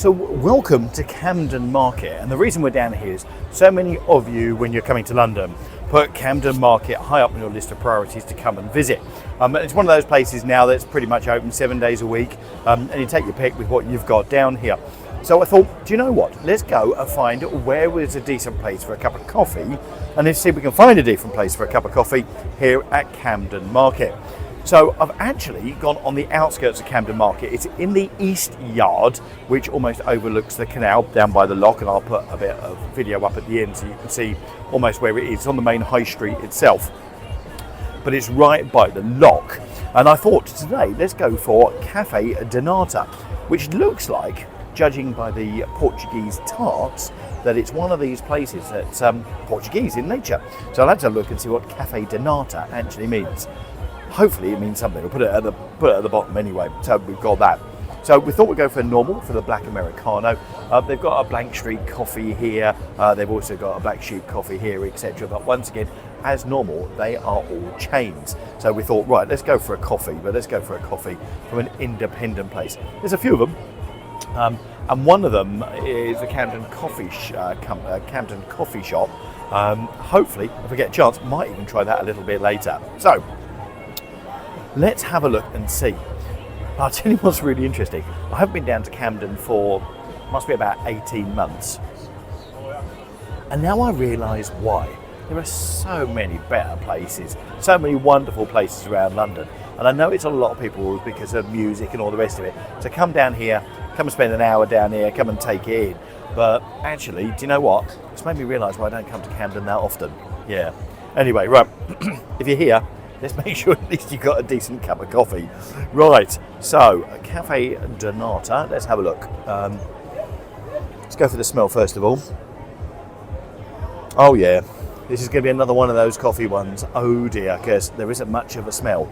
So welcome to Camden Market, and the reason we're down here is so many of you, when you're coming to London, put Camden Market high up on your list of priorities to come and visit. It's one of those places now that's pretty much open 7 days a week, and you take your pick with what you've got down here. So I thought, do you know what? Let's go and find where is a decent place for a cup of coffee, and let's see if we can find a different place for a cup of coffee here at Camden Market. So I've actually gone on the outskirts of Camden Market. It's in the East Yard, which almost overlooks the canal down by the lock, and I'll put a bit of video up at the end so you can see almost where it is. It's on the main high street itself, but it's right by the lock. And I thought today, let's go for Cafe de Nata, which looks like, judging by the Portuguese tarts, that it's one of these places that's Portuguese in nature. So I'll have to look and see what Cafe de Nata actually means. Hopefully it means something. We'll put it at the bottom anyway. So we've got that. So we thought we'd go for normal, for the black Americano. They've got a blank street coffee here. They've also got a black sheep coffee here, etc. But once again, as normal, they are all chains. So we thought, right, let's go for a coffee, but let's go for a coffee from an independent place. There's a few of them. And one of them is a Camden coffee shop. Hopefully, if we get a chance, might even try that a little bit later. So let's have a look and see. I'll tell you what's really interesting. I haven't been down to Camden for, must be about 18 months. And now I realise why. There are so many better places, so many wonderful places around London. And I know it's a lot of people because of music and all the rest of it. So come down here, come and spend an hour down here, come and take it in. But actually, do you know what? It's made me realise why I don't come to Camden that often. Yeah. Anyway, right, if you're here, let's make sure at least you've got a decent cup of coffee. Right, so Cafe de Nata, let's have a look. Let's go for the smell first of all. Oh yeah, this is going to be another one of those coffee ones. Oh dear, because there isn't much of a smell.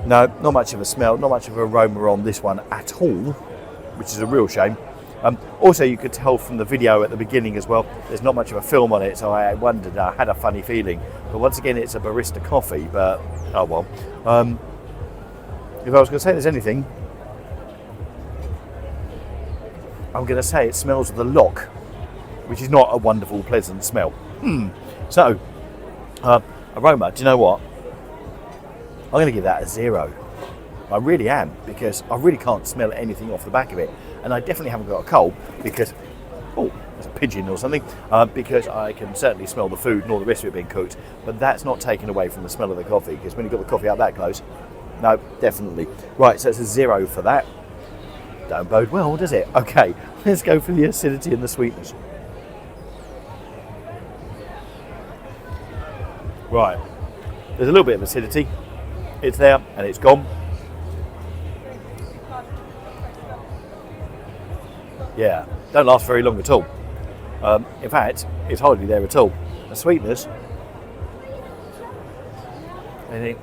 No, not much of a smell, not much of an aroma on this one at all, which is a real shame. Also, you could tell from the video at the beginning as well, there's not much of a film on it, so I wondered, I had a funny feeling. But once again, it's a barista coffee, but oh well. If I was going to say there's anything, I'm going to say it smells of the lock, which is not a wonderful, pleasant smell. So, aroma, do you know what? I'm going to give that a 0. I really am, because I really can't smell anything off the back of it. And I definitely haven't got a cold because, oh, there's a pigeon or something, because I can certainly smell the food and all the rest of it being cooked. But that's not taken away from the smell of the coffee, because when you've got the coffee out that close, no, definitely. Right, so it's a 0 for that. Don't bode well, does it? Okay, let's go for the acidity and the sweetness. Right, there's a little bit of acidity. It's there and it's gone. Yeah, don't last very long at all. In fact, it's hardly there at all. The sweetness, I think,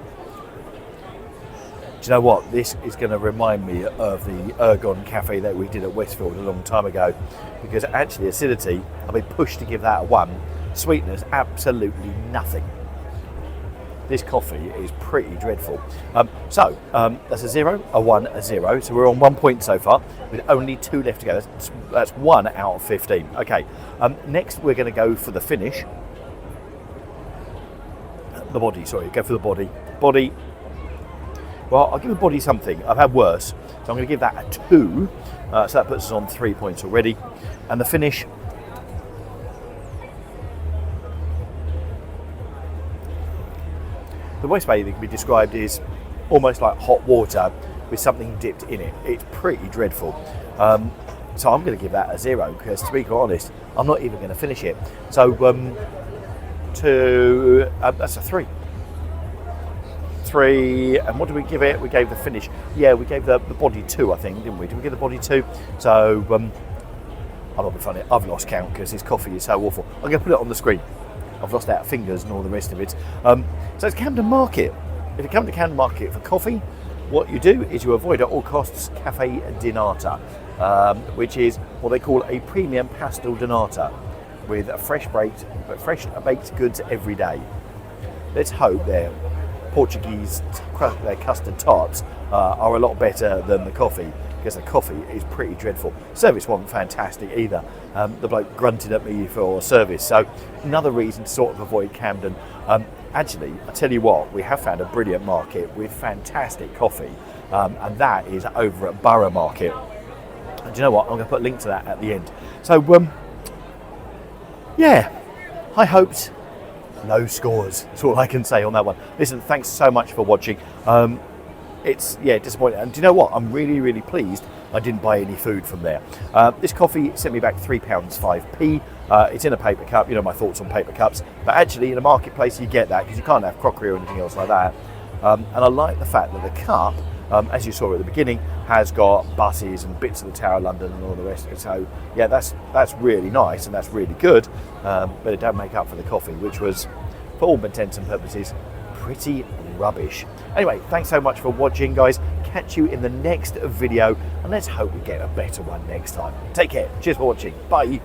do you know what? This is going to remind me of the Ergon Cafe that we did at Westfield a long time ago, because actually acidity, I've been pushed to give that a 1. Sweetness, absolutely nothing. This coffee is pretty dreadful. So that's a 0, a 1, a 0. So we're on 1 point so far, with only 2 left to go. That's 1 out of 15. Okay. Next, we're going to go for the finish. The body. Sorry, go for the body. Body. Well, I'll give the body something. I've had worse, so I'm going to give that a 2. So that puts us on 3 points already. And the finish. The best way that can be described is almost like hot water with something dipped in it. It's pretty dreadful. So I'm going to give that a 0, because to be quite honest, I'm not even going to finish it. So that's a 3. 3, and what did we give it? We gave the finish. Yeah, we gave the body 2, I think, didn't we? Did we give the body 2? So I'm not being funny. I've lost count because this coffee is so awful. I'm going to put it on the screen. I've lost out fingers and all the rest of it. So it's Camden Market. If you come to Camden Market for coffee, what you do is you avoid at all costs Cafe de Nata, which is what they call a premium pastel de nata, with fresh baked goods every day. Let's hope their Portuguese their custard tarts are a lot better than the coffee, because the coffee is pretty dreadful. Service wasn't fantastic either. The bloke grunted at me for service, so another reason to sort of avoid Camden. Actually, I tell you what, we have found a brilliant market with fantastic coffee, and that is over at Borough Market. And do you know what? I'm going to put a link to that at the end. So, yeah, high hopes, low scores. That's all I can say on that one. Listen, thanks so much for watching. It's disappointing, and do you know what? I'm really pleased I didn't buy any food from there. This coffee sent me back £3.05p. It's in a paper cup. You know my thoughts on paper cups, but actually in a marketplace you get that because you can't have crockery or anything else like that. And I like the fact that the cup, as you saw at the beginning, has got buses and bits of the Tower of London and all the rest of it. So yeah, that's really nice and that's really good, but it don't make up for the coffee, which was, for all intents and purposes, pretty rubbish. Anyway, thanks so much for watching, guys. Catch you in the next video, and let's hope we get a better one next time. Take care. Cheers for watching. Bye.